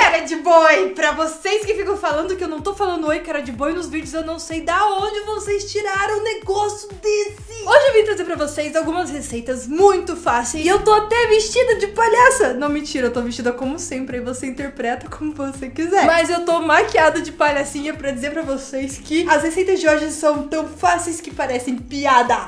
cara de boi! Pra vocês que ficam falando que eu não tô falando oi, cara de boi nos vídeos, eu não sei da onde vocês tiraram um negócio desse. Hoje eu vim trazer pra vocês algumas receitas muito fáceis e eu tô até vestida de palhaça. Não, mentira, eu tô vestida como sempre, aí você interpreta como você quiser. Mas eu tô maquiada de palhacinha pra dizer pra vocês que as receitas de hoje são tão fáceis que parecem piada.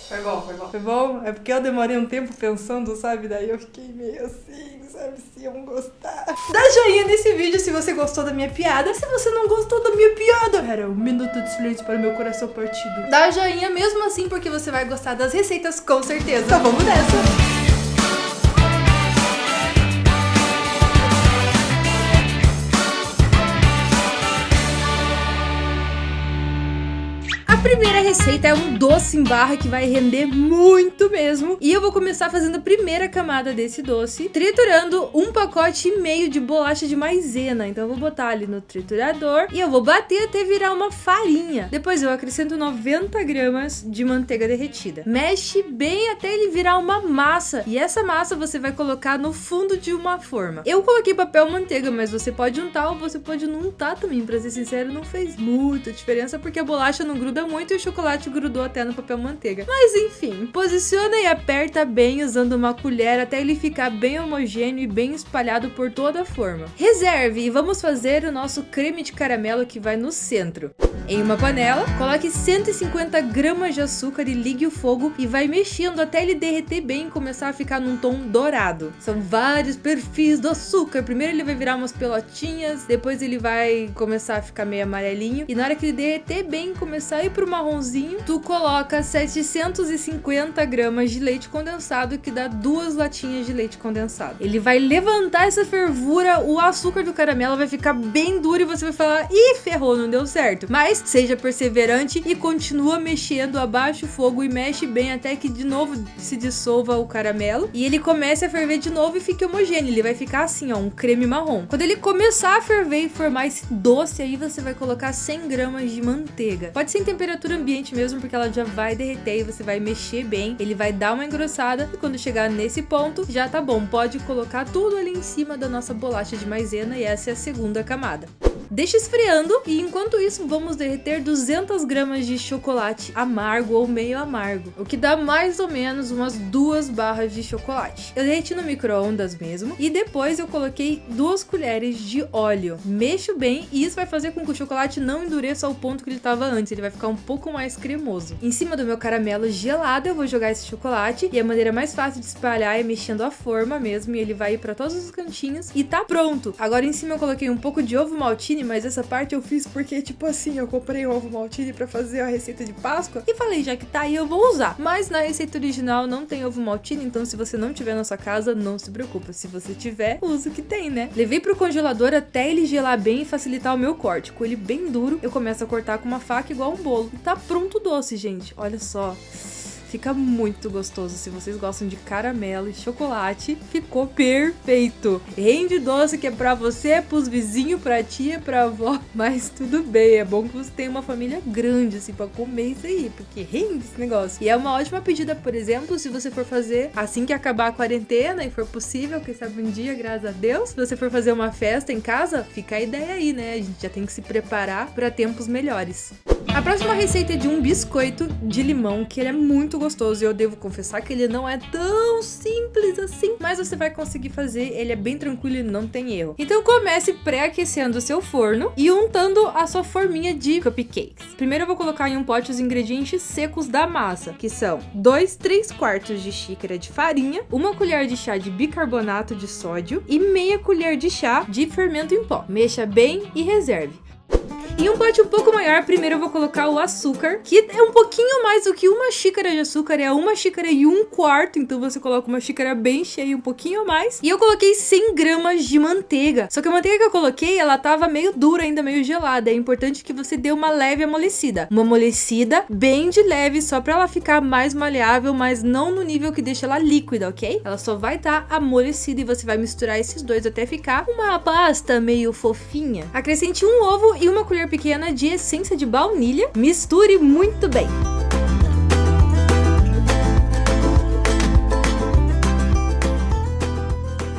Foi bom, foi bom. Foi bom? É porque eu demorei um tempo pensando, sabe? Daí eu fiquei meio assim, sabe? Se iam gostar. Dá joinha nesse vídeo se você gostou da minha piada. Se você não gostou da minha piada, era um minuto de silêncio para o meu coração partido. Dá joinha mesmo assim, porque você vai gostar das receitas com certeza. Então vamos nessa! A primeira receita é um doce em barra que vai render muito mesmo. E eu vou começar fazendo a primeira camada desse doce, triturando 1,5 pacote de bolacha de maisena. Então eu vou botar ali no triturador e eu vou bater até virar uma farinha. Depois eu acrescento 90 gramas de manteiga derretida. Mexe bem até ele virar uma massa. E essa massa você vai colocar no fundo de uma forma. Eu coloquei papel manteiga, mas você pode untar ou você pode não untar também. Pra ser sincero, não fez muita diferença porque a bolacha não gruda muito e o chocolate grudou até no papel manteiga. Mas enfim, posiciona e aperta bem usando uma colher até ele ficar bem homogêneo e bem espalhado por toda a forma. Reserve e vamos fazer o nosso creme de caramelo que vai no centro. Em uma panela, coloque 150 gramas de açúcar e ligue o fogo e vai mexendo até ele derreter bem e começar a ficar num tom dourado. São vários perfis do açúcar. Primeiro ele vai virar umas pelotinhas, depois ele vai começar a ficar meio amarelinho e na hora que ele derreter bem, começar a ir pro marronzinho, tu coloca 750 gramas de leite condensado, que dá 2 latinhas de leite condensado. Ele vai levantar essa fervura, o açúcar do caramelo vai ficar bem duro e você vai falar, ih, ferrou, não deu certo. Mas seja perseverante e continua mexendo, abaixa o fogo e mexe bem até que de novo se dissolva o caramelo e ele comece a ferver de novo e fique homogêneo. Ele vai ficar assim, ó, um creme marrom. Quando ele começar a ferver e formar esse doce, aí você vai colocar 100 gramas de manteiga. Pode ser em temperatura ambiente mesmo, porque ela já vai derreter e você vai mexer bem, ele vai dar uma engrossada e quando chegar nesse ponto, já tá bom. Pode colocar tudo ali em cima da nossa bolacha de maisena e essa é a segunda camada. Deixa esfriando e enquanto isso vamos derreter 200 gramas de chocolate amargo ou meio amargo, o que dá mais ou menos umas 2 barras de chocolate. Eu derreti no micro-ondas mesmo e depois eu coloquei 2 colheres de óleo. Mexo bem e isso vai fazer com que o chocolate não endureça ao ponto que ele estava antes, ele vai ficar um pouco mais cremoso. Em cima do meu caramelo gelado eu vou jogar esse chocolate e a maneira mais fácil de espalhar é mexendo a forma mesmo e ele vai ir para todos os cantinhos e tá pronto. Agora em cima eu coloquei um pouco de ovo maltine, mas essa parte eu fiz porque, tipo assim, eu comprei o ovo maltine pra fazer a receita de Páscoa e falei, já que tá aí, eu vou usar. Mas na receita original não tem ovo maltine, então se você não tiver na sua casa, não se preocupa. Se você tiver, usa o que tem, né? Levei pro congelador até ele gelar bem e facilitar o meu corte. Com ele bem duro, eu começo a cortar com uma faca igual um bolo. E tá pronto o doce, gente. Olha só. Fica muito gostoso. Se vocês gostam de caramelo e chocolate, ficou perfeito. Rende doce que é pra você, pros vizinhos, pra tia, pra avó. Mas tudo bem, é bom que você tenha uma família grande, assim, pra comer isso aí. Porque rende esse negócio. E é uma ótima pedida, por exemplo, se você for fazer assim que acabar a quarentena e for possível, quem sabe um dia, graças a Deus. Se você for fazer uma festa em casa, fica a ideia aí, né? A gente já tem que se preparar pra tempos melhores. A próxima receita é de um biscoito de limão, que ele é muito gostoso e eu devo confessar que ele não é tão simples assim, mas você vai conseguir fazer, ele é bem tranquilo e não tem erro. Então comece pré-aquecendo o seu forno e untando a sua forminha de cupcakes. Primeiro eu vou colocar em um pote os ingredientes secos da massa, que são 2/3 de xícara de farinha, 1 colher de chá de bicarbonato de sódio e meia colher de chá de fermento em pó. Mexa bem e reserve. Em um pote um pouco maior, primeiro eu vou colocar o açúcar, que é um pouquinho mais do que 1 xícara de açúcar, é 1 xícara e 1/4, então você coloca uma xícara bem cheia, um pouquinho mais. E eu coloquei 100 gramas de manteiga, só que a manteiga que eu coloquei, ela tava meio dura ainda, meio gelada, é importante que você dê uma leve amolecida. Uma amolecida bem de leve, só pra ela ficar mais maleável, mas não no nível que deixa ela líquida, ok? Ela só vai estar amolecida e você vai misturar esses dois até ficar uma pasta meio fofinha. Acrescente um ovo e 1 colher pequena de essência de baunilha. Misture muito bem.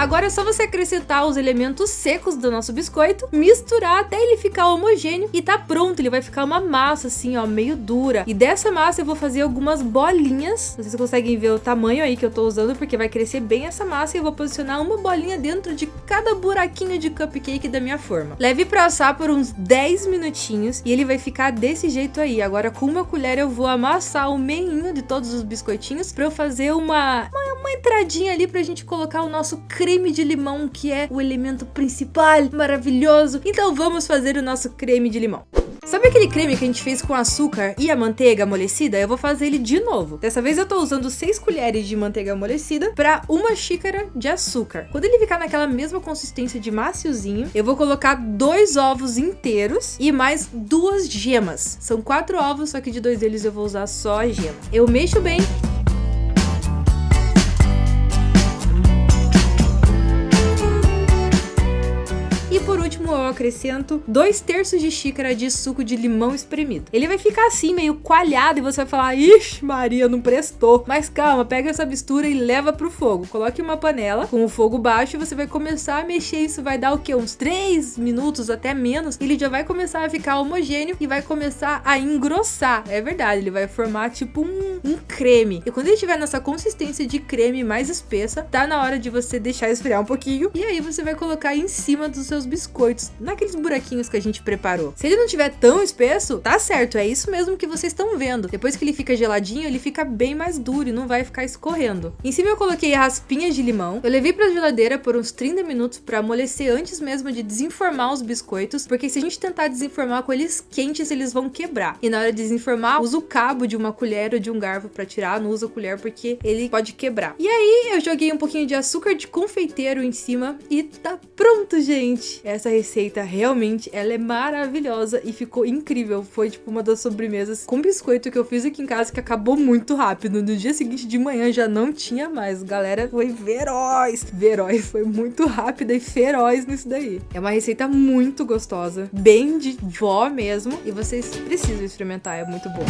Agora é só você acrescentar os elementos secos do nosso biscoito, misturar até ele ficar homogêneo e tá pronto. Ele vai ficar uma massa assim, ó, meio dura. E dessa massa eu vou fazer algumas bolinhas. Vocês conseguem ver o tamanho aí que eu tô usando, porque vai crescer bem essa massa e eu vou posicionar uma bolinha dentro de cada buraquinho de cupcake da minha forma. Leve pra assar por uns 10 minutinhos e ele vai ficar desse jeito aí. Agora com uma colher eu vou amassar o meinho de todos os biscoitinhos pra eu fazer uma entradinha ali pra gente colocar o nosso creme de limão, que é o elemento principal, maravilhoso. Então vamos fazer o nosso creme de limão. Sabe aquele creme que a gente fez com açúcar e a manteiga amolecida? Eu vou fazer ele de novo. Dessa vez eu tô usando 6 colheres de manteiga amolecida para 1 xícara de açúcar. Quando ele ficar naquela mesma consistência de maciozinho, eu vou colocar 2 ovos inteiros e mais 2 gemas. São 4 ovos, só que de 2 deles eu vou usar só a gema. Eu mexo bem. Por último, eu acrescento 2/3 de xícara de suco de limão espremido. Ele vai ficar assim, meio coalhado, e você vai falar, ixi, Maria, não prestou. Mas calma, pega essa mistura e leva pro fogo. Coloque uma panela com o fogo baixo e você vai começar a mexer. Isso vai dar o quê? Uns 3 minutos, até menos. Ele já vai começar a ficar homogêneo e vai começar a engrossar. É verdade, ele vai formar tipo um creme. E quando ele estiver nessa consistência de creme mais espessa, tá na hora de você deixar esfriar um pouquinho. E aí você vai colocar em cima dos seus biscoitos, naqueles buraquinhos que a gente preparou. Se ele não tiver tão espesso, tá certo, é isso mesmo que vocês estão vendo. Depois que ele fica geladinho, ele fica bem mais duro e não vai ficar escorrendo. Em cima eu coloquei raspinhas de limão. Eu levei pra geladeira por uns 30 minutos pra amolecer antes mesmo de desenformar os biscoitos, porque se a gente tentar desenformar com eles quentes, eles vão quebrar. E na hora de desenformar, usa o cabo de uma colher ou de um garfo pra tirar, não usa a colher porque ele pode quebrar. E aí eu joguei um pouquinho de açúcar de confeiteiro em cima e tá pronto, gente! Essa receita realmente, ela é maravilhosa e ficou incrível. Foi tipo uma das sobremesas com biscoito que eu fiz aqui em casa que acabou muito rápido. No dia seguinte de manhã já não tinha mais. Galera, foi veroz. Veroz, foi muito rápida e feroz nisso daí. É uma receita muito gostosa, bem de vó mesmo, e vocês precisam experimentar, é muito bom.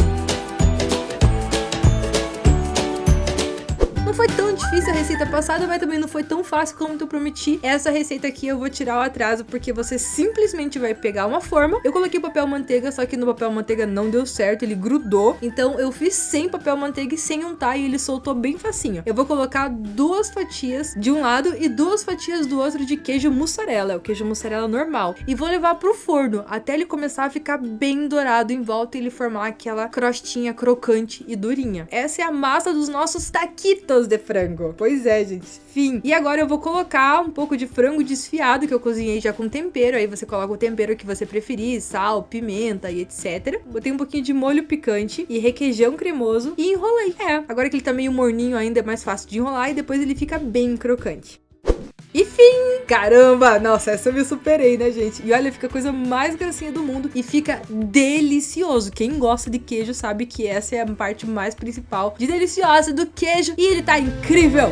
Não foi tão difícil a receita passada, mas também não foi tão fácil como eu prometi. Essa receita aqui eu vou tirar o atraso, porque você simplesmente vai pegar uma forma. Eu coloquei papel manteiga, só que no papel manteiga não deu certo, ele grudou. Então eu fiz sem papel manteiga e sem untar, e ele soltou bem facinho. Eu vou colocar 2 fatias de um lado e 2 fatias do outro de queijo mussarela, o queijo mussarela normal. E vou levar pro forno, até ele começar a ficar bem dourado em volta e ele formar aquela crostinha crocante e durinha. Essa é a massa dos nossos taquitos de frango. Pois é, gente. Fim. E agora eu vou colocar um pouco de frango desfiado que eu cozinhei já com tempero. Aí você coloca o tempero que você preferir, sal, pimenta e etc. Botei um pouquinho de molho picante e requeijão cremoso e enrolei. Agora que ele tá meio morninho ainda é mais fácil de enrolar e depois ele fica bem crocante. E fim! Caramba! Nossa, essa eu me superei, né, gente? E olha, fica a coisa mais gracinha do mundo e fica delicioso. Quem gosta de queijo sabe que essa é a parte mais principal de deliciosa do queijo e ele tá incrível!